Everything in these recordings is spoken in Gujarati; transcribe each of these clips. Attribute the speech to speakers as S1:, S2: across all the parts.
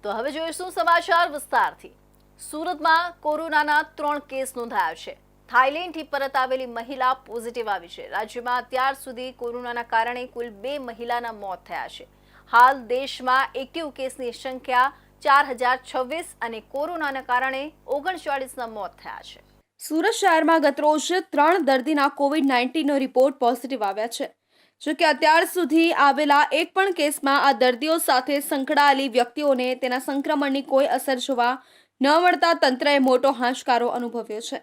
S1: તો હવે જોઈશું સમાચાર વિસ્તારથી। સુરતમાં કોરોનાના 3 કેસ નોંધાયા છે। થાઈલેન્ડથી પરત આવેલી મહિલા પોઝિટિવ આવી છે। રાજ્યમાં અત્યાર સુધી કોરોનાના કારણે કુલ 2 મહિલાના મોત થયા છે। હાલ દેશમાં એક્ટિવ કેસની સંખ્યા 4026 અને કોરોનાના કારણે 39ના મોત થયા છે।
S2: સુરત શહેરમાં ગતરોજ 3 દર્દીના કોવિડ-19નો રિપોર્ટ પોઝિટિવ આવ્યા છે। જો કે અત્યાર સુધી આવેલા એક પણ કેસમાં આ દર્દીઓ સાથે સંકળાયેલી વ્યક્તિઓને તેના સંક્રમણની કોઈ અસર જોવા ન મળતા તંત્રએ મોટો હાશકારો અનુભવ્યો છે।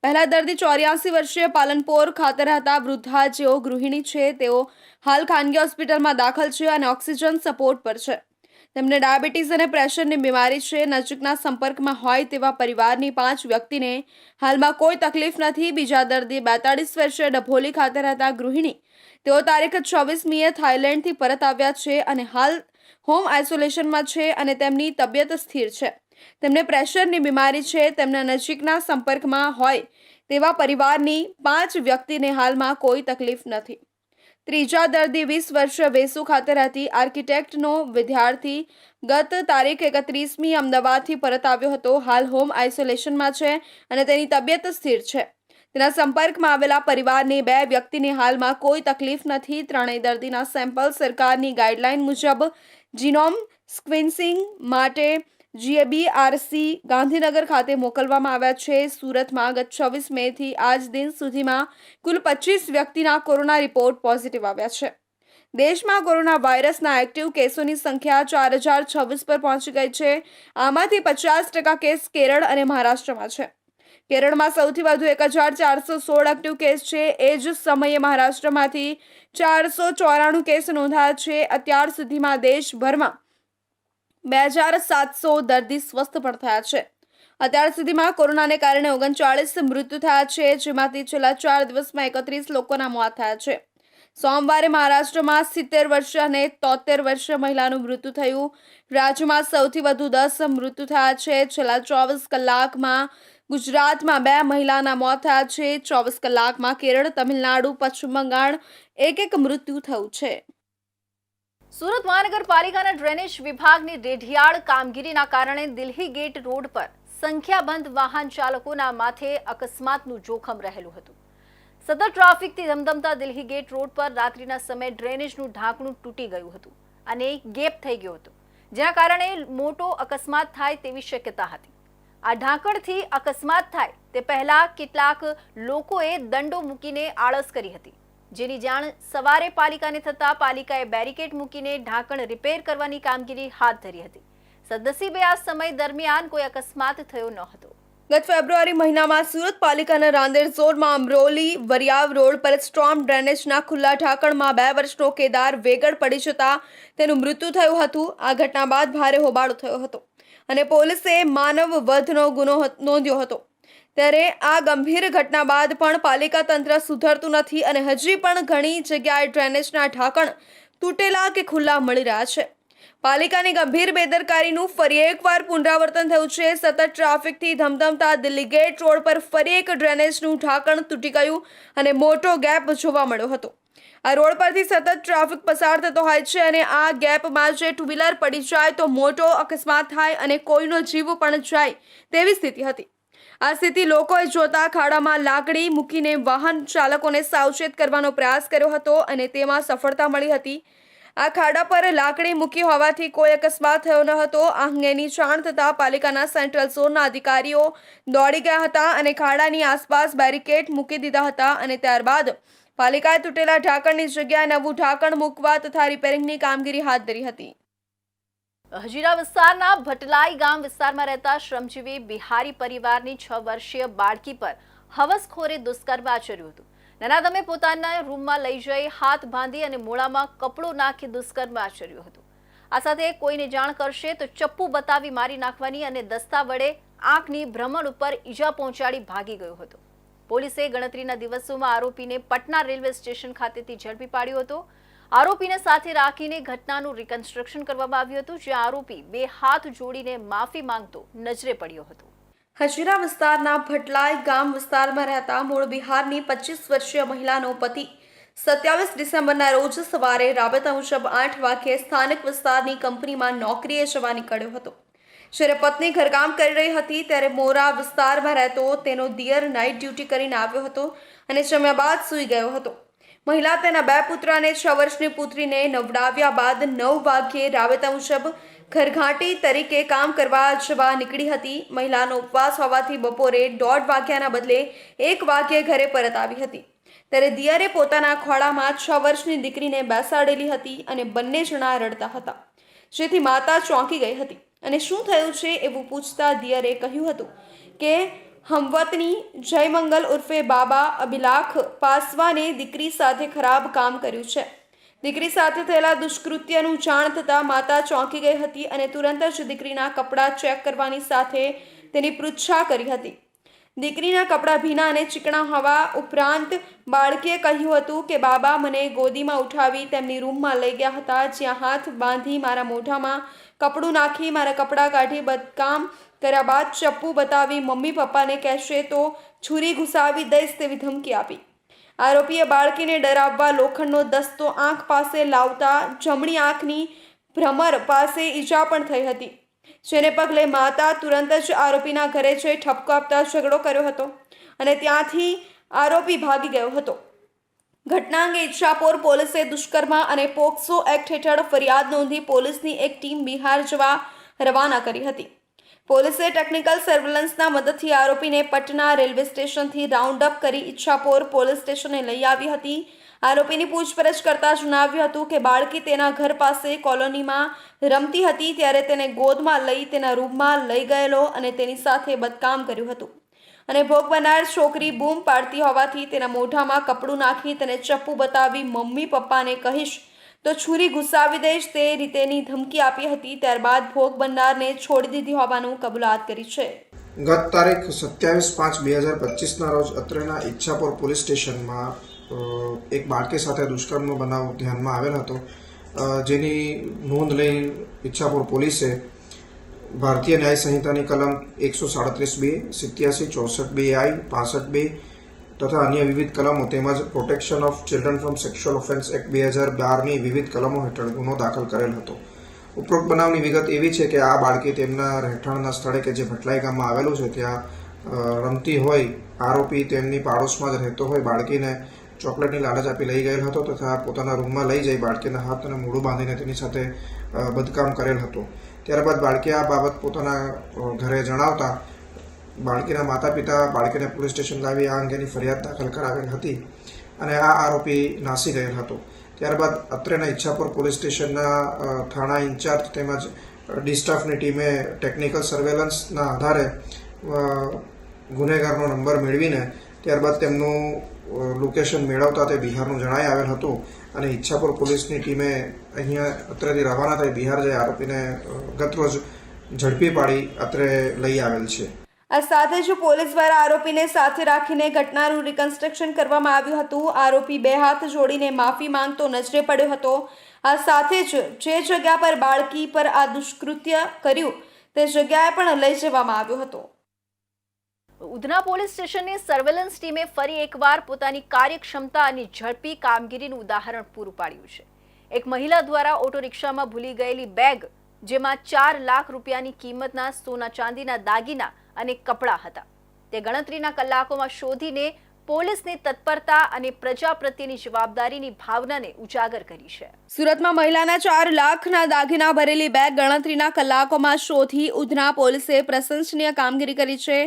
S2: પહેલા દર્દી 84 વર્ષીય પાલનપુર ખાતે રહેતા વૃદ્ધા જેઓ ગૃહિણી છે, તેઓ હાલ ખાનગી હોસ્પિટલમાં દાખલ છે અને ઓક્સિજન સપોર્ટ પર છે। તેમને ડાયાબિટીસ અને પ્રેશરની બીમારી છે। નજીકના સંપર્કમાં હોય તેવા પરિવારની 5 વ્યક્તિને હાલમાં કોઈ તકલીફ નથી। બીજા દર્દી 42 વર્ષીય ડભોલી ખાતે રહેતા ગૃહિણી, તેઓ તારીખ 24મીએ થાઈલેન્ડથી પરત આવ્યા છે અને હાલ હોમ આઇસોલેશનમાં છે અને તેમની તબિયત સ્થિર છે। તેમને પ્રેશરની બીમારી છે। તેમના નજીકના સંપર્કમાં હોય તેવા પરિવારની 5 વ્યક્તિને હાલમાં કોઈ તકલીફ નથી। ત્રીજા દર્દી 20 વર્ષીય વેસુ ખાતે રહેતી આર્કિટેક્ટનો વિદ્યાર્થી ગત તારીખ 31મી અમદાવાદથી પરત આવ્યો હતો। હાલ હોમ આઇસોલેશનમાં છે અને તેની તબિયત સ્થિર છે। તેના સંપર્કમાં આવેલા પરિવારની 2 વ્યક્તિને હાલમાં કોઈ તકલીફ નથી। ત્રણેય દર્દીના સેમ્પલ સરકારની ગાઈડલાઈન મુજબ જીનોમ સિક્વેન્સિંગ માટે GABRC ગાંધીનગર ખાતે મોકલવામાં આવ્યા છે। સુરતમાં ગત 26 મેથી આજ દિન સુધીમાં કુલ 25 વ્યક્તિના કોરોના રિપોર્ટ પોઝિટિવ આવ્યા છે। દેશમાં કોરોના વાયરસના એક્ટિવ કેસોની સંખ્યા 4026 પર પહોંચી ગઈ છે। આમાંથી 50% કેસ કેરળ અને મહારાષ્ટ્રમાં છે। કેરળમાં સૌથી વધુ 1416 એક્ટિવ કેસ છે। એ જ સમયે મહારાષ્ટ્રમાંથી 494 કેસ નોંધાયા છે। અત્યાર સુધીમાં દેશભરમાં 2700 દર્દી સ્વસ્થ પણ થયા છે। અત્યાર સુધીમાં કોરોનાને કારણે 39 મૃત્યુ થયા છે, જેમાંથી છેલ્લા 4 દિવસમાં 31 લોકોના મોત થયા છે। સોમવારે મહારાષ્ટ્રમાં 70 વર્ષીય અને 73 વર્ષીય મહિલાનું મૃત્યુ થયું। રાજ્યમાં સૌથી વધુ 10 મૃત્યુ થયા છે। છેલ્લા 24 કલાકમાં ગુજરાતમાં 2 મહિલાના મોત થયા છે। 24 કલાકમાં કેરળ, તમિલનાડુ, પશ્ચિમ બંગાળ એક મૃત્યુ થયું છે।
S1: સુરત મહાનગરપાલિકાના ડ્રેનેજ વિભાગની રેઢિયાળ કામગીરીના કારણે દિલ્હી ગેટ રોડ પર સંખ્યાબંધ વાહન ચાલકોના માથે અકસ્માતનું જોખમ રહેલું હતું। સતત ટ્રાફિકથી ધમધમતા દિલ્હી ગેટ રોડ પર રાત્રિના સમયે ડ્રેનેજનું ઢાંકણું તૂટી ગયું હતું અને ગેપ થઈ ગયો હતો, જેના કારણે મોટો અકસ્માત થાય તેવી શક્યતા હતી। આ ઢાંકણથી અકસ્માત થાય તે પહેલા કેટલાક લોકોએ દંડો મૂકીને આળસ કરી હતી, જેની જાણ સવારે પાલિકાને થતા પાલિકાએ બેરિકેડ મૂકીને ઢાંકણ રિપેર કરવાની કામગીરી હાથ ધરી હતી। સદનસીબે આ સમય દરમિયાન કોઈ અકસ્માત થયો ન હતો।
S2: ગત ફેબ્રુઆરી મહિનામાં સુરત પાલિકાના રાંદેર ઝોનમાં અમરોલી વરિયાવ રોડ પર સ્ટોર્મ ડ્રેનેજના ખુલ્લા ઢાંકણમાં 2 વર્ષનો કેદાર વેગળ પડી જતા તેનું મૃત્યુ થયું હતું। આ ઘટના બાદ ભારે હોબાળો થયો હતો અને પોલીસે માનવ વધનો ગુનો નોંધ્યો હતો। ત્યારે આ ગંભીર ઘટના બાદ પણ પાલિકા તંત્ર સુધરતું નથી અને હજી પણ ઘણી જગ્યાએ ડ્રેનેજના ઢાંકણ તૂટેલા કે ખુલ્લા મળી રહ્યા છે। પાલિકાની ગંભીર બેદરકારીનું ફરી એકવાર પુનરાવર્તન થયું છે। સતત ટ્રાફિકથી ધમધમતા દિલ્હી ગેટ રોડ પર ફરી એક ડ્રેનેજનું ઢાંકણ તૂટી ગયું અને મોટો ગેપ જોવા મળ્યો હતો। આ રોડ પરથી સતત ટ્રાફિક પસાર થતો હોય છે અને આ ગેપમાં જે ટુ વ્હીલર પડી જાય તો મોટો અકસ્માત થાય અને કોઈનો જીવ પણ જાય તેવી સ્થિતિ હતી। આ સ્થિતિ લોકોએ જોતા ખાડામાં લાકડી મૂકીને વાહન ચાલકોને સાવચેત કરવાનો પ્રયાસ કર્યો હતો અને તેમાં સફળતા મળી હતી। આ ખાડા પર લાકડી મૂકી હોવાથી કોઈ અકસ્માત થયો ન હતો। આ અંગેની જાણ થતાં પાલિકાના સેન્ટ્રલ ઝોનના અધિકારીઓ દોડી ગયા હતા અને ખાડાની આસપાસ બેરિકેડ મૂકી દીધા હતા અને ત્યારબાદ પાલિકાએ તૂટેલા ઢાંકણની જગ્યાએ નવું ઢાંકણ મૂકવા તથા રિપેરિંગની કામગીરી હાથ ધરી હતી।
S1: હજીરા વિસ્તારના ભટલાઈ ગામ વિસ્તારમાં રહેતા શ્રમજીવી બિહારી પરિવારની 6 વર્ષીય બાળકી પર હવસખોરે દુષ્કર્મ આચર્યું હતું। નનાદમે પોતાના રૂમમાં લઈ જઈ હાથ બાંધી અને મોઢામાં કપડું નાખી દુષ્કર્મ આચર્યું હતું। આ સાથે કોઈને જાણ કરશે તો ચપ્પુ બતાવી મારી નાખવાની અને દસ્તા વડે આંખની ભ્રમણ ઉપર ઈજા પહોંચાડી ભાગી ગયો હતો। પોલીસે ગણતરીના દિવસોમાં આરોપીને પટના રેલવે સ્ટેશન ખાતેથી ઝડપી પાડ્યો હતો। આરોપીને સાથે રાખીને ઘટનાનું રિકન્સ્ટ્રક્શન કરવામાં આવ્યું હતું, જ્યાં આરોપી 2 હાથ જોડીને માફી માંગતો નજરે પડ્યો હતો।
S2: હજીરા વિસ્તારના ભટલાઈ ગામ વિસ્તારમાં રહેતા મૂળ બિહારની 25 વર્ષીય મહિલાનો પતિ 27 ડિસેમ્બરના રોજ સવારે રાબેતા મુજબ 8 વાગ્યે સ્થાનિક વિસ્તારની કંપનીમાં નોકરીએ જવા નીકળ્યો હતો. જ્યારે પત્ની ઘરકામ કરી રહી હતી ત્યારે મોરા વિસ્તારમાં રહેતો તેનો દિયર નાઇટ ડ્યુટી કરીને આવ્યો હતો અને જમ્યા બાદ સૂઈ ગયો હતો. મહિલા તેના 2 પુત્ર અને 6 વર્ષની પુત્રીને નવડાવ્યા બાદ 9 વાગ્યે રાબેતા મુજબ ઘરઘાટી તરીકે કામ કરવા જવા નીકળી હતી. મહિલાનો ઉપવાસ હોવાથી બપોરે 1:30 વાગ્યાના બદલે 1 વાગ્યે ઘરે પરત આવી હતી. ત્યારે દિયરે પોતાના ખોળામાં 6 વર્ષની દીકરીને બેસાડેલી હતી અને બંને જણા રડતા હતા, જેથી માતા ચોંકી ગઈ હતી અને શું થયું છે એવું પૂછતા દિયરે કહ્યું હતું કે હમવતની જયમંગલ ઉર્ફે બાબા અબિલાખ પાસવાને દીકરી સાથે ખરાબ કામ કર્યું છે. દીકરી સાથે થયેલા દુષ્કૃત્યનું જાણ થતાં માતા ચોંકી ગઈ હતી અને તુરંત જ દીકરીના કપડાં ચેક કરવાની સાથે તેની પૃચ્છા કરી હતી. દીકરીના કપડાં ભીના અને ચીકણા હોવા ઉપરાંત બાળકીએ કહ્યું હતું કે બાબા મને ગોદીમાં ઉઠાવી તેમની રૂમમાં લઈ ગયા હતા, જ્યાં હાથ બાંધી મારા મોઢામાં કપડું નાખી મારા કપડાં કાઢી બદકામ કર્યા બાદ ચપ્પુ બતાવી મમ્મી પપ્પાને કહેશે તો છુરી ઘુસાવી દઈશ તેવી ધમકી આપી. આરોપીએ બાળકીને ડરાવવા લોખંડનો દસ્તો આંખ પાસે લાવતા જમણી આંખની ભ્રમર પાસે ઈજા પણ થઈ હતી, જેને પગલે માતા તુરંત જ આરોપીના ઘરે જઈ ઠપકો આપતા ઝઘડો કર્યો હતો અને ત્યાંથી આરોપી ભાગી ગયો હતો. ઘટના અંગે ઈચ્છાપોર પોલીસે દુષ્કર્મ અને પોક્સો એક્ટ હેઠળ ફરિયાદ નોંધી પોલીસની એક ટીમ બિહાર જવા રવાના કરી હતી. પોલીસે ટેકનિકલ સર્વેલન્સના મદદથી આરોપીને પટના રેલવે સ્ટેશનથી રાઉન્ડ અપ કરી ઈચ્છાપોર પોલીસ સ્ટેશને લઈ આવી હતી. આરોપીની પૂછપરછ કરતા જણાવ્યું હતું કે બાળકી તેના ઘર પાસે કોલોનીમાં રમતી હતી ત્યારે તેને ગોદમાં લઈ તેના રૂમમાં લઈ ગયેલો અને તેની સાથે બદકામ કર્યું હતું અને ભોગ બનનાર છોકરી બૂમ પાડતી હોવાથી તેના મોઢામાં કપડું નાખી તેને ચપ્પુ બતાવી મમ્મી પપ્પાને કહીશ તો છુરી ઘુસાવી દઈશ તે રીતેની ધમકી આપી હતી. ત્યારબાદ ભોગ બનનારને છોડી દીધી હોવાનું કબૂલાત કરી છે.
S3: ગત તારીખ 27/5/2025ના રોજ અત્રેના ઈચ્છાપોર પોલીસ સ્ટેશનમાં એક બાળકી સાથે દુષ્કર્મનો બનાવ ધ્યાનમાં આવેલ હતો, જેની નોંધ લઈ ઈચ્છાપોર પોલીસે ભારતીય ન્યાય સંહિતાની કલમ 137(2), 87, 64(2)I, 65(2) તથા અન્ય વિવિધ કલમો તેમજ protection of children from sexual offence act 2012ની વિવિધ કલમો હેઠળ ગુનો દાખલ કરેલ હતો. ઉપરોક્ત બનાવની વિગત એવી છે કે આ બાળકી તેમના રહેઠાણના સ્થળે કે જે ભટલાઈ ગામમાં આવેલું છે ત્યાં રમતી હોય, આરોપી તેમની પાડોશમાં જ રહેતો હોય, બાળકીને ચોકલેટની લાલચ આપી લઈ ગયેલ હતો તથા પોતાના રૂમમાં લઈ જઈ બાળકીના હાથ અને મોઢું બાંધીને તેની સાથે બદકામ કરેલ હતો. ત્યારબાદ બાળકીએ આ બાબત પોતાના ઘરે જણાવતા બાળકીના માતા પિતા બાળકીને પોલીસ સ્ટેશન લાવી આ અંગેની ફરિયાદ દાખલ કરાવેલ હતી અને આ આરોપી નાસી ગયેલ હતો. ત્યારબાદ અત્રેના ઈચ્છાપુર પોલીસ સ્ટેશનના થાણા ઇન્ચાર્જ તેમજ ડી સ્ટાફની ટીમે ટેકનિકલ સર્વેલન્સના આધારે ગુનેગારનો નંબર મેળવીને ત્યારબાદ તેમનું લોકેશન મેળવતા તે બિહારનું જણાઈ આવેલ હતું અને ઈચ્છાપુર પોલીસની ટીમે અહીંયા અત્રેથી રવાના થઈ બિહાર જઈ આરોપીને ગતરોજ ઝડપી પાડી અત્રે લઈ આવેલ છે.
S2: આ સાથે જ પોલીસ દ્વારા આરોપીને સાથે રાખીને ઘટનાનું રિકન્સ્ટ્રક્શન કરવામાં આવ્યું હતું. આરોપી 2 હાથ જોડીને માફી માંગતો નજરે પડ્યો હતો. આ સાથે જ જે જગ્યા પર બાળકી પર આ દુષ્કૃત્ય કર્યું તે જગ્યાએ પણ લઈ જવામાં આવ્યો હતો.
S1: ઉધના પોલીસ સ્ટેશનની સર્વેલન્સ ટીમે ફરી એકવાર પોતાની કાર્યક્ષમતા અને ઝડપી કામગીરીનું ઉદાહરણ પૂરું પાડ્યું છે. એક મહિલા દ્વારા ઓટો રિક્ષામાં ભૂલી ગયેલી બેગ, જેમાં 4 લાખ રૂપિયાની કિંમતના સોના ચાંદીના દાગીના અને કપડાં હતા, તે ગણતરીના કલાકોમાં શોધીને પોલીસની તત્પરતા અને પ્રજા પ્રત્યેની જવાબદારીની ભાવનાને ઉજાગર કરી છે.
S2: સુરતમાં મહિલાના 4 લાખના દાગીના ભરેલી બેગ ગણતરીના કલાકોમાં શોધી ઉધના પોલીસે પ્રશંસનીય કામગીરી કરી છે.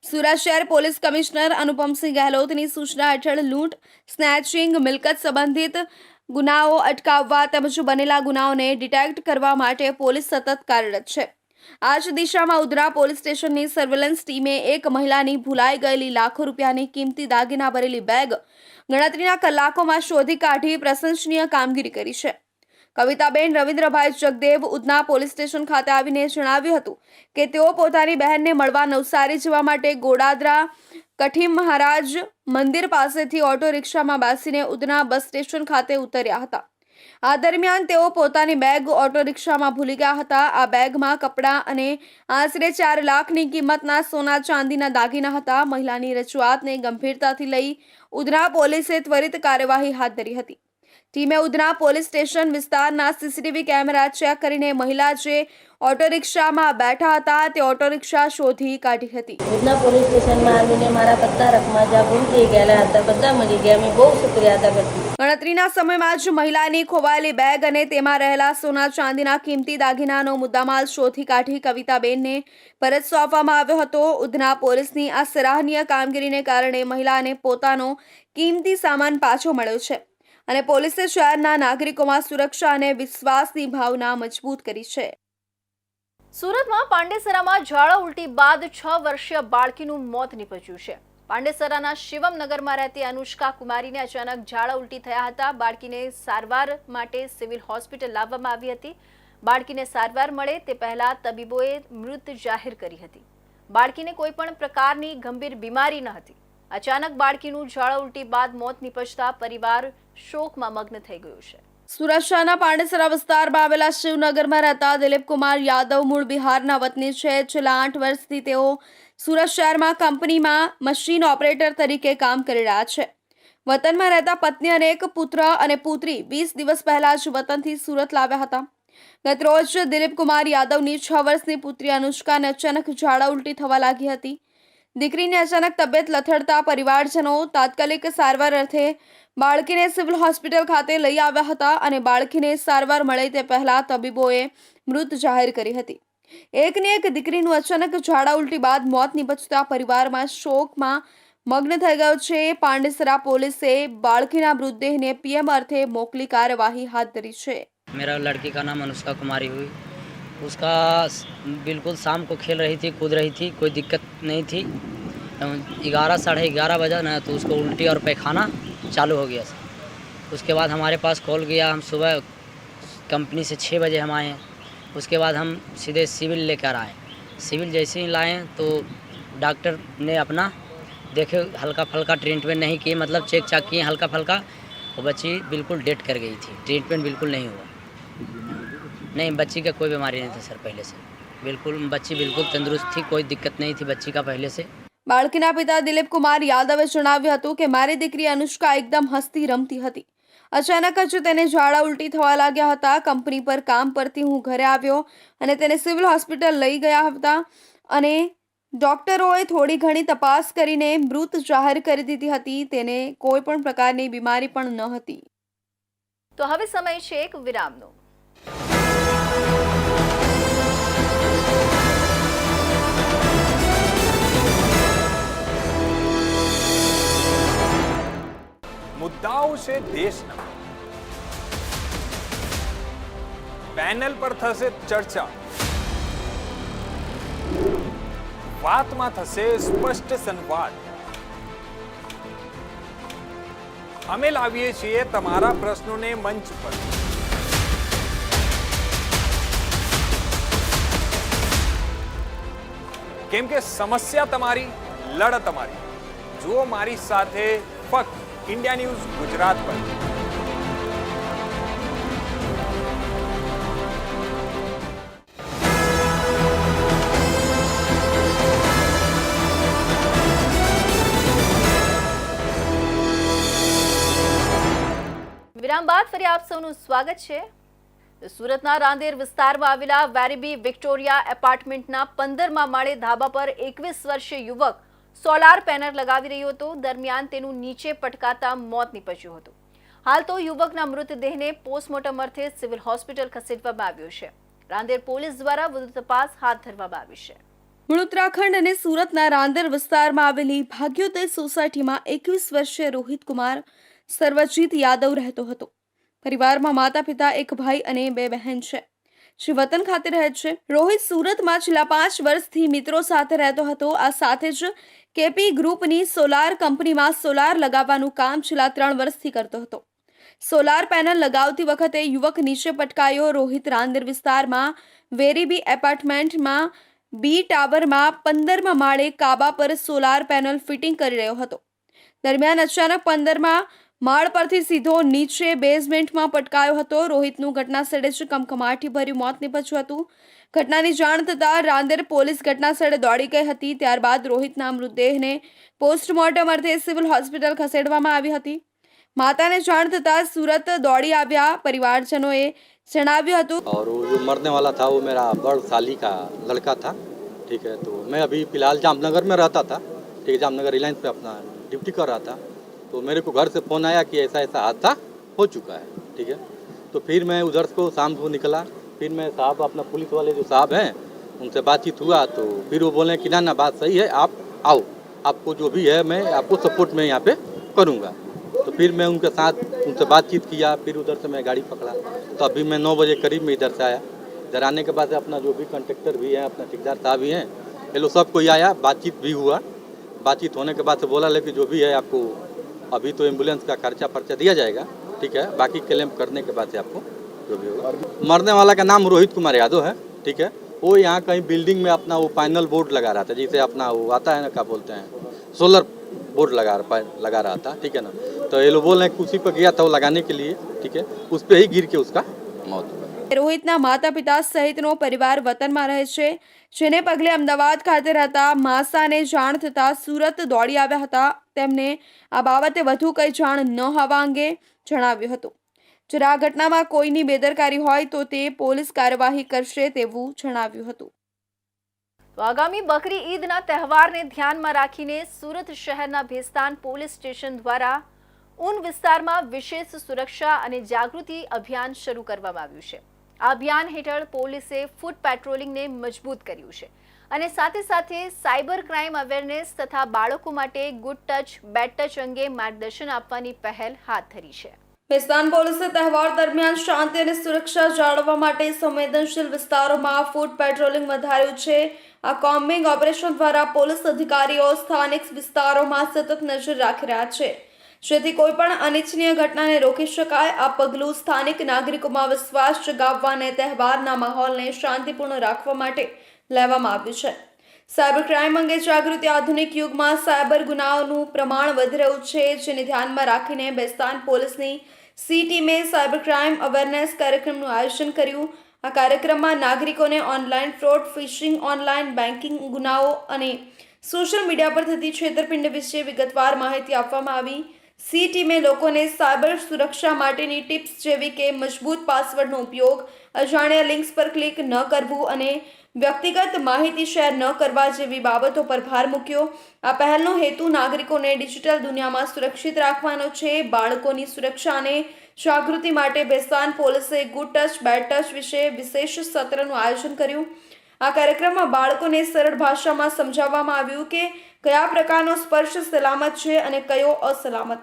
S2: સુરત શહેર પોલીસ કમિશનર અનુપમસિંહ ગહેલોતની સૂચના હેઠળ લૂંટ, સ્નેચિંગ, મિલકત સંબંધિત ગુનાઓ અટકાવવા તેમજ બનેલા ગુનાઓને ડિટેક્ટ કરવા માટે પોલીસ સતત કાર્યરત છે. આ જ દિશામાં ઉધના પોલીસ સ્ટેશનની સર્વેલન્સ ટીમે એક મહિલાની ભૂલાઈ ગયેલી લાખો રૂપિયાની કિંમતી દાગીના ભરેલી બેગ ગણતરીના કલાકોમાં શોધી કાઢી પ્રશંસનીય કામગીરી કરી છે. કવિતાબેન રવિન્દ્રભાઈ જગદેવ ઉધના પોલીસ સ્ટેશન ખાતે આવીને જણાવ્યું હતું કે તેઓ પોતાની બહેનને મળવા નવસારી જવા માટે ગોડાદરા કઠીમ મહારાજ મંદિર પાસેથી ઓટો રિક્ષામાં બેસીને ઉધના બસ સ્ટેશન ખાતે ઉતર્યા હતા. આ દરમિયાન તેઓ પોતાની બેગ ઓટો રિક્ષામાં ભૂલી ગયા હતા. આ બેગમાં કપડાં અને આશરે 4 લાખની કિંમતના સોના ચાંદીના દાગીના હતા. મહિલાની રજૂઆતને ગંભીરતાથી લઈ ઉધના પોલીસે ત્વરિત કાર્યવાહી હાથ ધરી હતી. ટીમે ઉધના પોલીસ સ્ટેશન વિસ્તારના સીસીટીવી કેમેરા ચેક કરીને મહિલા જે ઓટો રિક્ષામાં બેઠા હતા તે ઓટો રિક્ષા શોધી કાઢી હતી.
S4: ઉધના પોલીસ સ્ટેશનમાં આવીને મારા પત્તા રકમાં જ્યાં ગુમ થઈ ગયેલા હતા બધા મળી ગયા. મેં બહુ શુક્રિયા અદા કરતી.
S2: ગણતરીના સમયમાં જ મહિલાની ખોવાયેલી બેગ અને તેમાં રહેલા સોના ચાંદીના કિંમતી દાગીનાનો મુદ્દામાલ શોધી કાઢી કવિતાબેનને પરત સોંપવામાં આવ્યો હતો. ઉધના પોલીસની આ સરાહનીય કામગીરીને કારણે મહિલાને પોતાનો કિંમતી સામાન પાછો મળ્યો છે અને પોલીસે શહેરના નાગરિકોમાં સુરક્ષા અને વિશ્વાસની ભાવના મજબૂત કરી છે.
S1: સુરતમાં પાંડેસરામાં ઝાડા ઉલટી બાદ 6 વર્ષીય બાળકીનું મોત નીપજ્યું છે. પાંડેસરાના શિવમનગરમાં રહેતી અનુષ્કા કુમારીને અચાનક ઝાડા ઉલટી થયા હતા. બાળકીને સારવાર માટે સિવિલ હોસ્પિટલ લાવવામાં આવી હતી. બાળકીને સારવાર મળે તે પહેલા તબીબોએ મૃત જાહેર કરી હતી. બાળકીને કોઈ પણ પ્રકારની ગંભીર બીમારી ન હતી. અચાનક બાળકીનું ઝાડા ઉલટી બાદ મોત નીપજતા પરિવાર શોકમાં મગ્ન થઈ ગયું છે.
S2: સુરત શહેરના પાંડેસરા વિસ્તારમાં આવેલા શિવનગરમાં રહેતા દિલીપ કુમાર યાદવ મૂળ બિહારના વતની છે. છેલ્લા 8 વર્ષથી તેઓ સુરત શહેરમાં કંપનીમાં મશીન ઓપરેટર તરીકે કામ કરી રહ્યા છે. વતનમાં રહેતા પત્ની અને એક પુત્ર અને પુત્રી 20 દિવસ પહેલા જ વતનથી સુરત લાવ્યા હતા. ગત રોજ દિલીપ કુમાર યાદવની 6 વર્ષની પુત્રી અનુષ્કાને અચાનક ઝાડા ઉલટી થવા લાગી હતી. દીકરીની અચાનક તબિયત લથડતા પરિવારજનો તાત્કાલિક સારવાર અર્થે બાળકીને સિવિલ હોસ્પિટલ ખાતે લઈ આવ્યા હતા અને બાળકીને સારવાર મળે તે પહેલા તબીબોએ મૃત જાહેર કરી હતી. એકની એક દીકરીનું અચાનક ઝાડા ઉલટી બાદ મોત નીપજતા પરિવારમાં શોકમાં મગ્ન થઈ ગયો છે. પાંડેસરા પોલીસે બાળકીના મૃતદેહને પીએમ અર્થે મોકલી કાર્યવાही हाथ धरी है.
S5: मेरा लड़की का नाम अनुष्का कुमारी हुई. उसका बिल्कुल शाम को खेल रही थी, कूद रही थी, कोई दिक्कत नहीं थी. 11 साढ़े 11 बजा ना तो उसको उल्टी और पैखाना चालू हो गया. उसके बाद हमारे पास कॉल गया. हम सुबह कंपनी से 6 बजे हम आए. उसके बाद हम सीधे सिविल लेकर आए. सिविल जैसे ही लाए तो डॉक्टर ने अपना देखे हल्का फल्का ट्रीटमेंट नहीं किए, मतलब चेक चाक किए हल्का फल्का. वो बच्ची बिल्कुल डेड कर गई थी. ट्रीटमेंट बिल्कुल नहीं हुआ. नहीं, बच्ची का कोई बीमारी नहीं थी सर पहले से. बिल्कुल बच्ची बिल्कुल तंदुरुस्त थी, कोई दिक्कत नहीं थी बच्ची का पहले से.
S2: બાળકીના પિતા દિલીપ કુમાર યાદવે જણાવ્યું હતું કે મારી દીકરી અનુષ્કા એકદમ હસતી રમતી હતી. અચાનક જ તેને ઝાડા ઉલટી થવા લાગ્યા હતા. કંપની પર કામ પરથી હું ઘરે આવ્યો અને તેને સિવિલ હોસ્પિટલ લઈ ગયા હતા અને ડોક્ટરોએ થોડી ઘણી તપાસ કરીને મૃત જાહેર કરી દીધી હતી. તેને કોઈ પણ પ્રકારની બીમારી પણ ન હતી.
S1: તો હવે સમય છે એક વિરામનો.
S6: મુદ્દાઓ છે દેશના. પેનલ પર થશે ચર્ચા. વાતમાં થશે સ્પષ્ટ સંવાદ. અમે લાવીએ છીએ તમારા પ્રશ્નોને મંચ પર. કેમ કે સમસ્યા તમારી, લડત તમારી. જુઓ મારી સાથે ફક્ત इंडिया न्यूज गुजरात पर.
S1: વિરામ બાદ ફરી આપ સૌનું સ્વાગત છે. સુરતના રાંદેર વિસ્તારમાં આવેલા વેરીબી વિક્ટોરિયા એપાર્ટમેન્ટના 15મા માળે ધાબા પર 21 વર્ષીય યુવક સોલાર પેનલ લગાવી રહ્યો હતો. દરમિયાન તેનું નીચે પટકાતા મોત નીપજ્યું હતું. હાલ તો યુવકના મૃતદેહને પોસ્ટમોર્ટમ અર્થે સિવિલ હોસ્પિટલ ખસેડવામાં આવ્યો છે. રાંદેર પોલીસ દ્વારા વધુ તપાસ હાથ ધરવામાં આવી છે.
S2: ઉત્તરાખંડ અને સુરતના રાંદેર વિસ્તારમાં આવેલી ભાગ્યોદય સોસાયટીમાં 21 વર્ષીય રોહિત કુમાર સર્વજીત યાદવ રહેતો હતો. પરિવારમાં માતા પિતા, એક ભાઈ અને 2 બહેન છે. જે વતન ખાતે રહે છે. રોહિત સુરતમાં છેલ્લા 5 વર્ષથી મિત્રો સાથે રહેતો હતો. આ સાથે જ કેપી ગ્રુપની સોલાર કંપનીમાં સોલાર લગાવવાનું કામ છેલ્લા 3 વર્ષથી કરતો હતો. સોલાર પેનલ લગાવતી વખતે યુવક નીચે પટકાયો. રોહિત રાંદેર વિસ્તારમાં વેરીબી એપાર્ટમેન્ટમાં બી ટાવરમાં 15મા માળે કાબા પર સોલાર પેનલ ફિટિંગ કરી રહ્યો હતો. દરમિયાન અચાનક 15મા માળ પરથી સીધો નીચે બેઝમેન્ટમાં પટકાયો હતો. રોહિતનું ઘટના સ્થળે જ કમકમાટી ભર્યું મોત નીપજ્યું હતું. ઘટનાની જાણ થતાં રાંદેર પોલીસ ઘટના સ્થળે દોડી ગઈ હતી. ત્યારબાદ રોહિતના મૃતદેહને પોસ્ટમોર્ટમ અર્થે સિવિલ હોસ્પિટલ ખસેડવામાં આવી હતી. માતાને જાણ થતાં સુરત દોડી આવ્યા પરિવારજનોએ જણાવ્યું હતું.
S7: और वो जो मरने वाला था वो मेरा बड़ साली का लड़का था, ठीक है। तो मैं अभी फ़िलहाल जामनगर में रहता था, ठीक है, जामनगर रिलायंस पे अपना ड्यूटी कर रहा था। तो मेरे को घर से फ़ोन आया कि ऐसा ऐसा हादसा हो चुका है, ठीक है। तो फिर मैं उधर को शाम को निकला, फिर मैं साहब अपना पुलिस वाले जो साहब हैं उनसे बातचीत हुआ। तो फिर वो बोले कि ना बात सही है, आप आओ, आपको जो भी है मैं आपको सपोर्ट में यहाँ पे करूँगा। तो फिर मैं उनके साथ उनसे बातचीत किया, फिर उधर से मैं गाड़ी पकड़ा। तो अभी मैं 9 बजे करीब में इधर से आया। इधर आने के बाद अपना जो भी कॉन्ट्रेक्टर भी है, अपना ठेकेदार साहब भी हैं, ये लोग सब कोई आया, बातचीत भी हुआ। बातचीत होने के बाद से बोला लेकिन जो भी है आपको अभी तो एम्बुलेंस का खर्चा पर्चा दिया जाएगा, ठीक है, बाकी क्लेम करने के बाद से आपको जो भी होगा। मरने वाला का नाम रोहित कुमार यादव है, ठीक है। वो यहाँ कहीं बिल्डिंग में अपना वो पैनल बोर्ड लगा रहा था, जिसे अपना वो आता है ना, क्या बोलते हैं, सोलर बोर्ड लगा रहा था, ठीक है ना। तो ये लोग बोल रहे हैं कि उसी पर गया था वो लगाने के लिए, ठीक है, उस पर ही गिर के उसका मौत हुआ।
S2: રોહિતના માતા પિતા સહિતનો પરિવાર વતનમાં રહે છે, જેને પગલે અમદાવાદ ખાતે રહેતા માસાને જાણ થતાં સુરત દોડી આવ્યા હતા. તેમને આ બાબતે વધુ કંઈ જાણ ન હોવા અંગે જણાવ્યું હતું. જ્યારે આ ઘટનામાં કોઈની બેદરકારી હોય તો તે પોલીસ કાર્યવાહી કરશે તેવું જણાવ્યું હતું.
S1: તો આગામી બકરી ઈદના તહેવારને ધ્યાનમાં રાખીને સુરત શહેરના ભેસ્તાન પોલીસ સ્ટેશન દ્વારા ઊન વિસ્તારમાં વિશેષ સુરક્ષા અને જાગૃતિ અભિયાન શરૂ કરવામાં આવ્યું છે. આ અભિયાન હેઠળ પોલીસે ફૂટ પેટ્રોલિંગને મજબૂત કર્યું છે અને સાથે સાથે સાયબર ક્રાઇમ અવેરનેસ તથા બાળકો માટે ગુડ ટચ બેડ ટચ અંગે માર્ગદર્શન આપવાની પહેલ હાથ ધરી છે. ભેસ્તાન પોલીસે તહેવાર દરમિયાન શાંતિ અને સુરક્ષા જાળવવા માટે સંવેદનશીલ વિસ્તારોમાં ફૂટ પેટ્રોલિંગ વધાર્યું છે. આ કોમ્બિંગ ઓપરેશન દ્વારા પોલીસ અધિકારીઓ સ્થાનિક વિસ્તારોમાં સતત નજર રાખી રહ્યા છે, જેથી કોઈપણ અનિચ્છનીય ઘટનાને રોકી શકાય. આ પગલું સ્થાનિક નાગરિકોમાં વિશ્વાસ જગાવવા અને તહેવારના માહોલને શાંતિપૂર્ણ રાખવા માટે લેવામાં આવ્યું છે. સાયબર ક્રાઇમ અંગે જાગૃતિ. આધુનિક યુગમાં સાયબર ગુનાઓનું પ્રમાણ વધી રહ્યું છે, જેને ધ્યાનમાં રાખીને ભેસ્તાન પોલીસની સી ટીમે સાયબર ક્રાઇમ અવેરનેસ કાર્યક્રમનું આયોજન કર્યું. આ કાર્યક્રમમાં નાગરિકોને online fraud, phishing, online banking ગુનાઓ અને સોશિયલ મીડિયા પર થતી છેતરપિંડી વિશે વિગતવાર માહિતી આપવામાં આવી. સી ટીમે લોકોને સાયબર સુરક્ષા માટેની ટિપ્સ જેવી કે મજબૂત પાસવર્ડનો ઉપયોગ, અજાણ્યા લિંક્સ પર ક્લિક ન કરવું અને વ્યક્તિગત માહિતી શેર ન કરવા જેવી બાબતો પર ભાર મૂક્યો. આ પહેલનો હેતુ નાગરિકોને ડિજિટલ દુનિયામાં સુરક્ષિત રાખવાનો છે. બાળકોની સુરક્ષા અને જાગૃતિ માટે ભેસ્તાન પોલીસે ગુડ ટચ બેડ ટચ વિશે વિશેષ સત્રનું આયોજન કર્યું. આ કાર્યક્રમમાં બાળકોને સરળ ભાષામાં સમજાવવામાં આવ્યું કે કયા પ્રકારનો સ્પર્શ સલામત છે અને કયો અસલામત.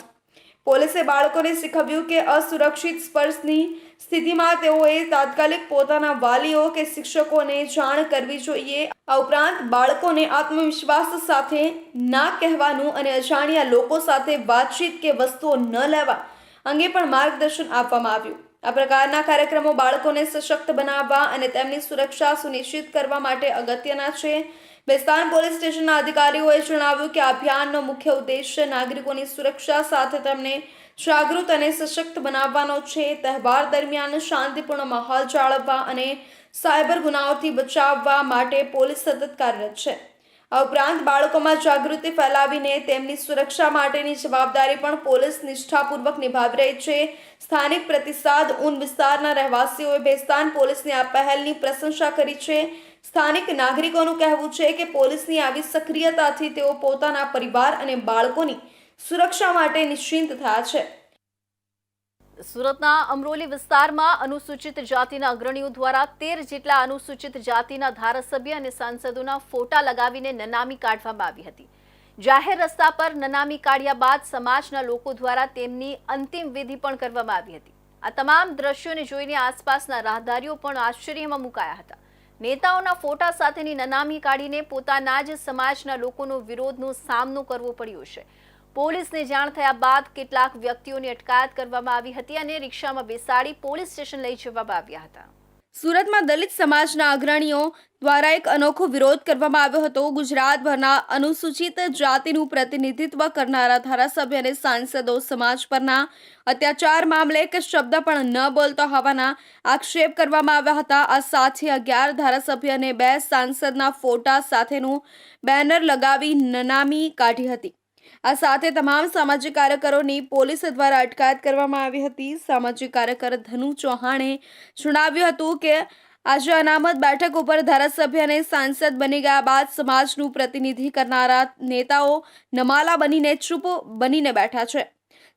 S1: પોલીસે બાળકોને શીખવ્યું કે અસુરક્ષિત સ્પર્શની સ્થિતિમાં તેઓએ તાત્કાલિક પોતાના વાલીઓ કે શિક્ષકોને જાણ કરવી જોઈએ. આ ઉપરાંત બાળકોને આત્મવિશ્વાસ સાથે ના કહેવાનું અને અજાણ્યા લોકો સાથે વાતચીત કે વસ્તુઓ ન લેવા અંગે પણ માર્ગદર્શન આપવામાં આવ્યું. આ પ્રકારના કાર્યક્રમો બાળકોને સશક્ત બનાવવા અને તેમની સુરક્ષા સુનિશ્ચિત કરવા માટે અગત્યના છે. ભેસ્તાન પોલીસ સ્ટેશનના અધિકારીઓએ જણાવ્યું કે આ અભિયાનનો મુખ્ય ઉદ્દેશ્ય નાગરિકોની સુરક્ષા સાથે તેમને જાગૃત અને સશક્ત બનાવવાનો છે. તહેવાર દરમિયાન શાંતિપૂર્ણ માહોલ જાળવવા અને સાયબર ગુનાઓથી બચાવવા માટે પોલીસ સતત કાર્યરત છે. આ ઉપરાંત બાળકોમાં જાગૃતિ ફેલાવીને તેમની સુરક્ષા માટેની જવાબદારી પણ પોલીસ નિષ્ઠાપૂર્વક નિભાવી રહી છે. સ્થાનિક પ્રતિસાદ. ઊન વિસ્તારના રહેવાસીઓએ ભેસ્તાન પોલીસની આ પહેલની પ્રશંસા કરી છે. સ્થાનિક નાગરિકોનું કહેવું છે કે પોલીસની આવી સક્રિયતાથી તેઓ પોતાના પરિવાર અને બાળકોની સુરક્ષા માટે નિશ્ચિંત થયા છે. સુરતના અમરોલી વિસ્તારમાં અનુસૂચિત જાતિના અગ્રણીઓ દ્વારા 13 જેટલા અનુસૂચિત જાતિના ધારાસભ્ય અને સાંસદોના ફોટા લગાવીને નનામી કાઢવામાં આવી હતી. જાહેર રસ્તા પર નનામી કાઢ્યા બાદ સમાજના લોકો દ્વારા તેમની અંતિમ વિધિ પણ કરવામાં આવી હતી. આ તમામ દ્રશ્યોને જોઈને આસપાસના રાહદારીઓ પણ આશ્ચર્યમાં મુકાયા હતા. નેતાઓના ફોટા સાથેની નનામી કાઢીને પોતાના જ સમાજના લોકોનો વિરોધનો સામનો કરવો પડ્યો છે. પોલીસને જાણ થયા બાદ કેટલાક વ્યક્તિઓની અટકાયત કરવામાં આવી હતી અને રિક્ષામાં બેસાડી પોલીસ સ્ટેશન લઈ જવામાં આવ્યા હતા.
S2: સુરતમાં દલિત સમાજના અગ્રણીઓ દ્વારા એક અનોખો વિરોધ કરવામાં આવ્યો હતો. ગુજરાતભરના અનુસૂચિત જાતિનું પ્રતિનિધિત્વ કરનારા ધારાસભ્ય અને સાંસદો સમાજ પરના અત્યાચાર મામલે એક શબ્દ પણ ન બોલતા હોવાના આક્ષેપ કરવામાં આવ્યા હતા. આ સાથે 11 ધારાસભ્ય અને 2 સાંસદના ફોટા સાથેનું બેનર લગાવી નનામી કાઢી હતી. આ સાથે તમામ સામાજિક કાર્યકરોની પોલીસ દ્વારા અટકાયત કરવામાં આવી હતી. સામાજિક કાર્યકર ધનુ ચૌહાણે જણાવ્યું હતું કે આજે અનામત બેઠક ઉપર ધારાસભ્ય અને સાંસદ બની ગયા બાદ સમાજનું પ્રતિનિધિ કરનારા નેતાઓ નમાલા બનીને ચૂપ બનીને બેઠા છે.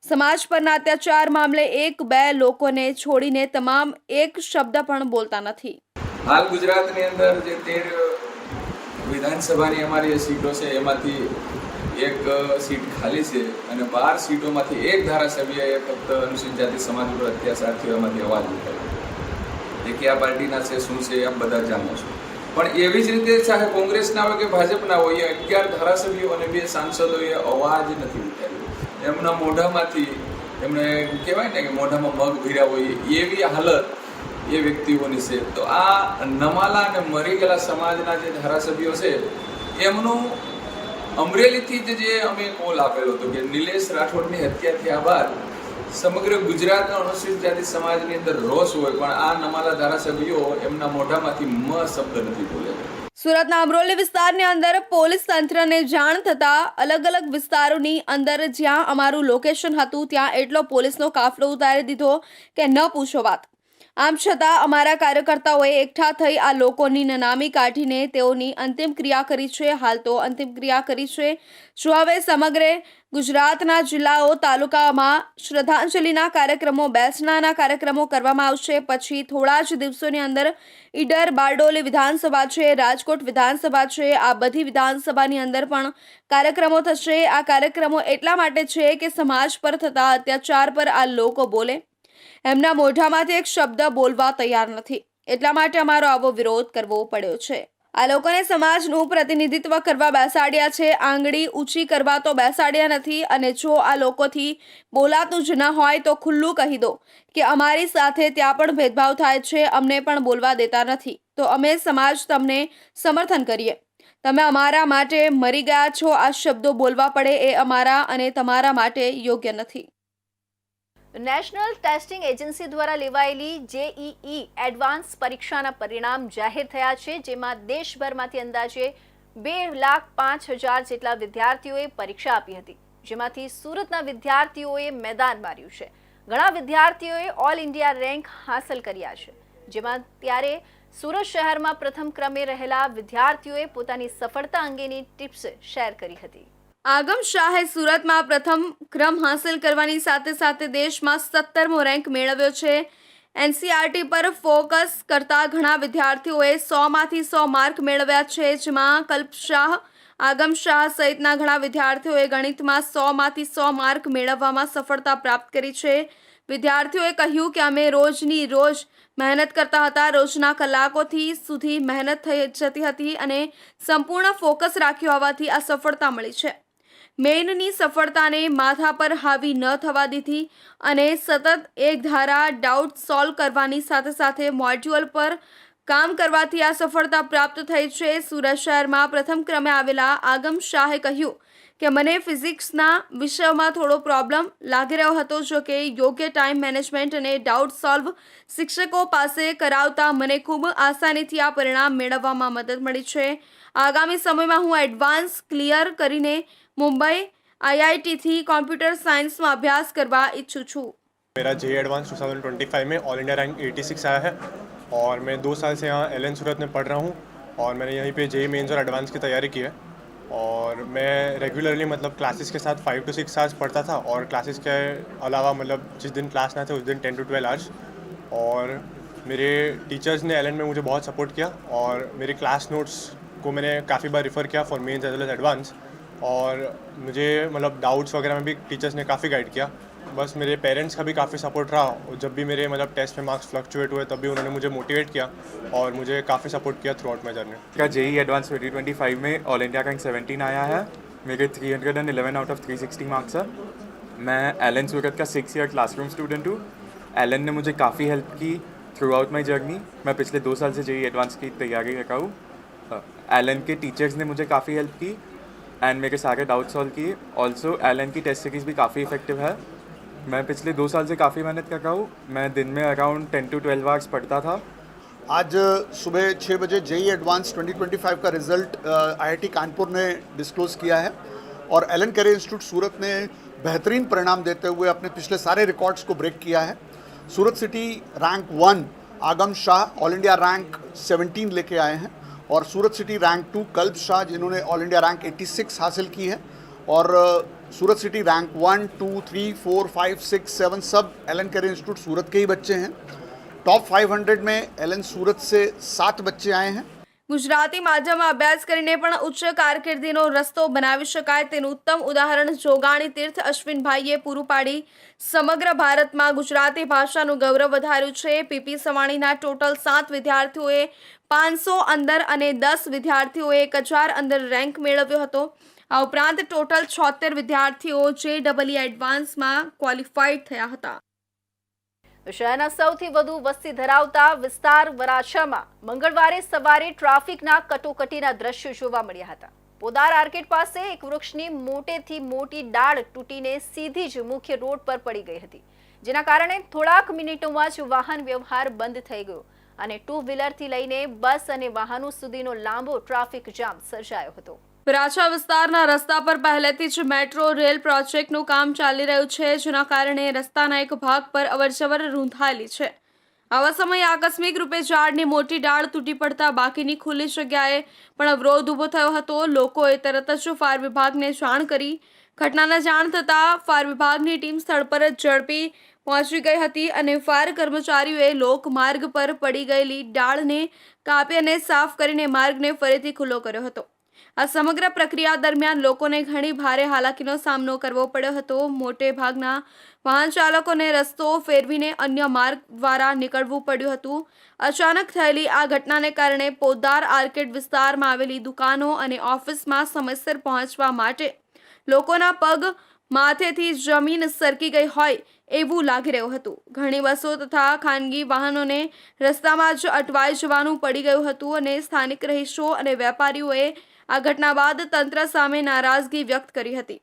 S2: સમાજ પરના અત્યાચાર મામલે 1-2 લોકોને છોડીને તમામ એક શબ્દ પણ બોલતા નથી.
S8: હાલ ગુજરાતની અંદર જે 13 વિધાનસભાની અમારી સીટો છે એમાંથી એક સીટ ખાલી છે અને 12 સીટોમાંથી એક ધારાસભ્યએ ફક્ત અનુસૂચિત જાતિ સમાજ ઉપર અત્યાચાર થયો એમાંથી અવાજ ઉઠાવ્યો. એ કયા પાર્ટીના છે શું છે એમ બધા જાણો છો. પણ એવી જ રીતે ચાહે કોંગ્રેસના હોય કે ભાજપના હોય, એ 11 ધારાસભ્યો અને 2 સાંસદોએ અવાજ નથી ઉઠાવ્યો. એમના મોઢામાંથી એમણે કહેવાય ને કે મોઢામાં મગ ભર્યા હોય એવી હાલત એ વ્યક્તિઓની છે. તો આ નમાલા અને મરી ગયેલા સમાજના જે ધારાસભ્યો છે એમનું અમરેલીથી જે અમે કોલ આપેલો હતો કે નિલેશ રાઠોડની હત્યા થયા બાદ સમગ્ર ગુજરાતના અનુસૂચિત જાતિ સમાજની અંદર રોષ હોય, પણ આ નમાલા ધારાસભ્યો એમના મોઢામાંથી મ શબ્દ નથી બોલે.
S2: સુરતના અમરોલી વિસ્તારની અંદર પોલીસ તંત્રને જાણ થતાં અલગ અલગ વિસ્તારોની અંદર જ્યાં અમારું લોકેશન હતું ત્યાં એટલો પોલીસનો કાફલો ઉતારી દીધો કે ન પૂછો વાત. આમ છતાં અમારા કાર્યકર્તાઓએ એકઠા થઈ આ લોકોની નનામી કાઢીને તેઓની અંતિમ ક્રિયા કરી છે. હાલ તો અંતિમ ક્રિયા કરી છે. જો હવે સમગ્ર ગુજરાતના જિલ્લાઓ તાલુકામાં શ્રદ્ધાંજલિના કાર્યક્રમો, બેસણાના કાર્યક્રમો કરવામાં આવશે. પછી થોડા જ દિવસોની અંદર ઈડર, બારડોલી વિધાનસભા છે, રાજકોટ વિધાનસભા છે, આ બધી વિધાનસભાની અંદર પણ કાર્યક્રમો થશે. આ કાર્યક્રમો એટલા માટે છે કે સમાજ પર થતા અત્યાચાર પર આ લોકો બોલે. એમના મોઢામાંથી એક શબ્દ બોલવા તૈયાર નથી. એટલા માટે અમારો આવો વિરોધ કરવો પડ્યો છે. આ લોકોને સમાજનું પ્રતિનિધિત્વ કરવા બેસાડ્યા છે, આંગળી ઊંચી કરવા તો બેસાડ્યા નથી. અને જો આ લોકોથી બોલાતું જ ન હોય તો ખુલ્લું કહી દો કે અમારી સાથે ત્યાં પણ ભેદભાવ થાય છે, અમને પણ બોલવા દેતા નથી, તો અમે સમાજ તમને સમર્થન કરીએ. તમે અમારા માટે મરી ગયા છો. આ શબ્દો બોલવા પડે એ અમારા અને તમારા માટે યોગ્ય નથી.
S1: નેશનલ ટેસ્ટિંગ એજન્સી દ્વારા લેવાયેલી JEE એડવાન્સ પરીક્ષાના પરિણામ જાહેર થયા છે, જેમાં દેશભરમાંથી અંદાજે 2,05,000 જેટલા વિદ્યાર્થીઓએ પરીક્ષા આપી હતી, જેમાંથી સુરતના વિદ્યાર્થીઓએ મેદાન માર્યું છે. ઘણા વિદ્યાર્થીઓએ ઓલ ઇન્ડિયા રેન્ક હાંસલ કર્યા છે, જેમાં ત્યારે સુરત શહેરમાં પ્રથમ ક્રમે રહેલા વિદ્યાર્થીઓએ પોતાની સફળતા અંગેની ટિપ્સ શેર કરી હતી.
S2: આગમ શાહે સુરતમાં પ્રથમ ક્રમ હાંસલ કરવાની સાથે સાથે દેશમાં 17મો રેન્ક મેળવ્યો છે. NCERT પર ફોકસ કરતા ઘણા વિદ્યાર્થીઓએ 100માંથી 100 માર્ક મેળવ્યા છે, જેમાં કલ્પ શાહ, આગમ શાહ સહિતના ઘણા વિદ્યાર્થીઓએ ગણિતમાં 100માંથી 100 માર્ક મેળવવામાં સફળતા પ્રાપ્ત કરી છે. વિદ્યાર્થીઓએ કહ્યું કે અમે રોજની રોજ મહેનત કરતા હતા, રોજના કલાકોથી સુધી મહેનત થઈ જતી હતી અને સંપૂર્ણ ફોકસ રાખ્યો હોવાથી આ સફળતા મળી છે. મેઇનની સફળતાને માથા પર હાવી ન થવા દીધી અને સતત એક ધારા ડાઉટ સોલ્વ કરવાની સાથે સાથે મોડ્યુલ પર કામ કરવાથી આ સફળતા પ્રાપ્ત થઈ છે. સુરત શહેરમાં પ્રથમ ક્રમે આવેલા આગમ શાહે કહ્યું કે મને ફિઝિક્સના વિષયમાં થોડો પ્રોબ્લેમ લાગી રહ્યો હતો, જો કે યોગ્ય ટાઈમ મેનેજમેન્ટ અને ડાઉટ સોલ્વ શિક્ષકો પાસે કરાવતા મને ખૂબ આસાનીથી આ પરિણામ મેળવવામાં મદદ મળી છે. આગામી સમયમાં હું એડવાન્સ ક્લિયર કરીને मुंबई IIT थी कंप्यूटर साइंस में अभ्यास करवा इच्छुक छूँ.
S9: मेरा JEE एडवांस 2025 में ऑल इंडिया रैंक 86 आया है और मैं 2 साल से यहाँ LN सूरत में पढ़ रहा हूँ और मैंने यहीं पे JEE मेंस और एडवांस की तैयारी की है. और मैं रेगुलरली मतलब क्लासेस के साथ 5 to 6 आवर्स पढ़ता था और क्लासेस के अलावा मतलब जिस दिन क्लास ना थे उस दिन 10 to 12 आवर्स. और मेरे टीचर्स ने LN में मुझे बहुत सपोर्ट किया और मेरे क्लास नोट्स को मैंने काफ़ी बार रिफ़र किया for mains as well as advance. और मुझे मतलब डाउट्स वगैरह में भी टीचर्स ने काफ़ी गाइड किया. बस मेरे पेरेंट्स का भी काफ़ी सपोर्ट रहा और जब भी मेरे मतलब टेस्ट में मार्क्स फ्लक्चुएट हुए तब भी उन्होंने मुझे मोटिवेट किया और मुझे काफ़ी सपोर्ट किया थ्रू आउट माई जर्नी.
S10: का JEE एडवांस 2025 में ऑल इंडिया रैंक 17 आया है. मेरे 311 आउट ऑफ 360 मार्क्स है. मैं LN सूरत का 6 ईयर क्लासरूम स्टूडेंट हूँ. LN ने मुझे काफ़ी हेल्प की थ्रू आउट माई जर्नी मैं पिछले 2 साल से जेई एडवांस की तैयारी कर रहा हूँ। एलन के टीचर्स ने मुझे काफ़ी हेल्प की एंड मेरे सारे डाउट सॉल्व किए। ऑल्सो एलन की टेस्ट सीरीज़ भी काफ़ी इफेक्टिव है। मैं पिछले 2 साल से काफ़ी मेहनत कर रहा हूँ। मैं दिन में अराउंड 10 to 12 आवर्स पढ़ता था।
S11: आज सुबह 6 बजे जेई एडवांस 2025 का रिजल्ट आईआईटी कानपुर ने डिस्क्लोज़ किया है और एलन कैरियर इंस्टीट्यूट सूरत ने बेहतरीन परिणाम देते हुए अपने पिछले सारे रिकॉर्ड्स को ब्रेक किया है। सूरत सिटी रैंक 1, आगम शाह ऑल इंडिया रैंक 17 लेके आए हैं और सूरत सिटी रैंक 2 कल्ब शाह जिन्होंने ऑल इंडिया रैंक 86 हासिल की है और सूरत सिटी रैंक 1, 2, 3, 4, 5, 6, 7 सब एलन कैरियर इंस्टीट्यूट सूरत के ही बच्चे हैं। टॉप 500 में એલન સુરત से 7 बच्चे आए हैं।
S2: ગુજરાતી માધ્યમમાં અભ્યાસ કરીને પણ ઉચ્ચ કારકિર્દીનો રસ્તો બનાવી શકાય તેનું ઉત્તમ ઉદાહરણ જોગાણી તીર્થ અશ્વિનભાઈએ પૂરું પાડી સમગ્ર ભારતમાં ગુજરાતી ભાષાનું ગૌરવ વધાર્યું છે। પીપી સવાણીના ટોટલ 7 વિદ્યાર્થીઓએ 500 અંદર અને 10 વિદ્યાર્થીઓએ 1000 અંદર રેન્ક મેળવ્યો હતો। આ ઉપરાંત ટોટલ 76 વિદ્યાર્થીઓ JEE એડવાન્સમાં ક્વોલિફાઈડ થયા હતા।
S1: શહેરના સૌથી વધુ વસ્તી ધરાવતા વિસ્તાર વરાછામાં મંગળવારે સવારે ટ્રાફિકના કટોકટીના દ્રશ્યો જોવા મળ્યા હતા। પોદાર આર્કેડ પાસે એક વૃક્ષની મોટેથી મોટી ડાળ તૂટીને સીધી જ મુખ્ય રોડ પર પડી ગઈ હતી, જેના કારણે થોડાક મિનિટોમાં જ વાહન વ્યવહાર બંધ થઈ ગયો અને 2 વ્હીલરથી લઈને બસ અને વાહનો સુધીનો લાંબો ટ્રાફિક જામ સર્જાયો હતો।
S2: વરાછા વિસ્તારના રસ્તા પર પહેલેથી જ મેટ્રો રેલ પ્રોજેક્ટનું કામ ચાલી રહ્યું છે, જેના કારણે રસ્તાના એક ભાગ પર અવરજવર રૂંધાયેલી છે। આવા સમયે આકસ્મિક રૂપે ઝાડની મોટી ડાળ તૂટી પડતા બાકીની ખુલ્લી જગ્યાએ પણ અવરોધ ઊભો થયો હતો। લોકોએ તરત જ ફાયર વિભાગને જાણ કરી ઘટનાને જાણ થતાં ફાયર વિભાગની ટીમ સ્થળ પર જ ઝડપી પહોંચી ગઈ હતી અને ફાયર કર્મચારીઓએ લોકમાર્ગ પર પડી ગયેલી ડાળને કાપી અને સાફ કરીને માર્ગને ફરીથી ખુલ્લો કર્યો હતો। આ સમગ્ર પ્રક્રિયા દરમિયાન લોકોને ઘણી ભારે હાલાકીનો સામનો કરવો પડ્યો હતો। મોટે ભાગના વાહન ચાલકોને રસ્તો ફેરવીને અન્ય માર્ગ દ્વારા નીકળવું પડ્યું હતું। અચાનક થયેલી આ ઘટનાને કારણે પોદાર આર્કેડ વિસ્તારમાં આવેલી દુકાનો અને ઓફિસમાં સમયસર પહોંચવા માટે લોકોના પગ માથેથી જમીન સરકી ગઈ હોય એવું લાગી રહ્યું હતું। ઘણી બસો તથા ખાનગી વાહનોને રસ્તામાં જ અટવાઈ જવાનું પડી ગયું હતું અને સ્થાનિક રહીશો અને વેપારીઓએ આ ઘટના બાદ તંત્ર સામે નારાજગી વ્યક્ત કરી હતી।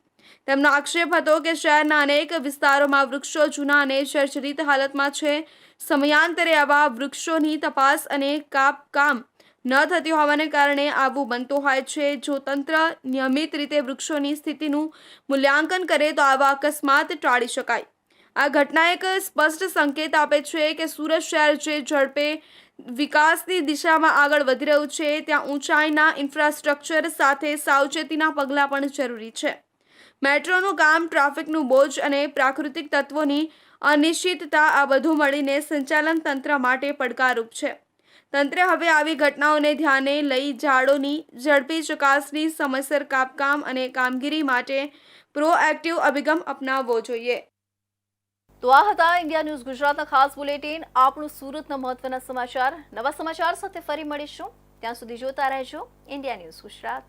S2: તેમનો આક્ષેપ હતો કે શહેરના અનેક વિસ્તારોમાં વૃક્ષો જૂના અને જર્જરિત હાલતમાં છે। સમયાંતરે આવા વૃક્ષોની તપાસ અને કાપકામ ન થતી હોવાને કારણે આવું બનતું હોય છે। જો તંત્ર નિયમિત રીતે વૃક્ષોની સ્થિતિનું મૂલ્યાંકન કરે તો આવા અકસ્માત ટાળી શકાય। આ ઘટના એક સ્પષ્ટ સંકેત આપે છે કે સુરત શહેર જે ઝડપે વિકાસની દિશામાં આગળ વધી રહ્યું છે ત્યાં ઊંચાઈના ઇન્ફ્રાસ્ટ્રક્ચર સાથે સાવચેતીના પગલાં પણ જરૂરી છે। મેટ્રોનું કામ, ટ્રાફિકનું બોજ અને પ્રાકૃતિક તત્વોની અનિશ્ચિતતા આ બધું મળીને સંચાલન તંત્ર માટે પડકારરૂપ છે। તંત્રે હવે આવી ઘટનાઓને ધ્યાને લઈ ઝાડોની ઝડપી ચકાસણી, સમયસર કાપકામ અને કામગીરી માટે પ્રોએક્ટિવ અભિગમ અપનાવવો જોઈએ।
S1: તો આ હતા ઇન્ડિયા ન્યૂઝ ગુજરાતના ખાસ બુલેટિન। આપણું સુરતના મહત્વના સમાચાર, નવા સમાચાર સાથે ફરી મળીશું। ત્યાં સુધી જોતા રહેજો ઇન્ડિયા ન્યૂઝ ગુજરાત।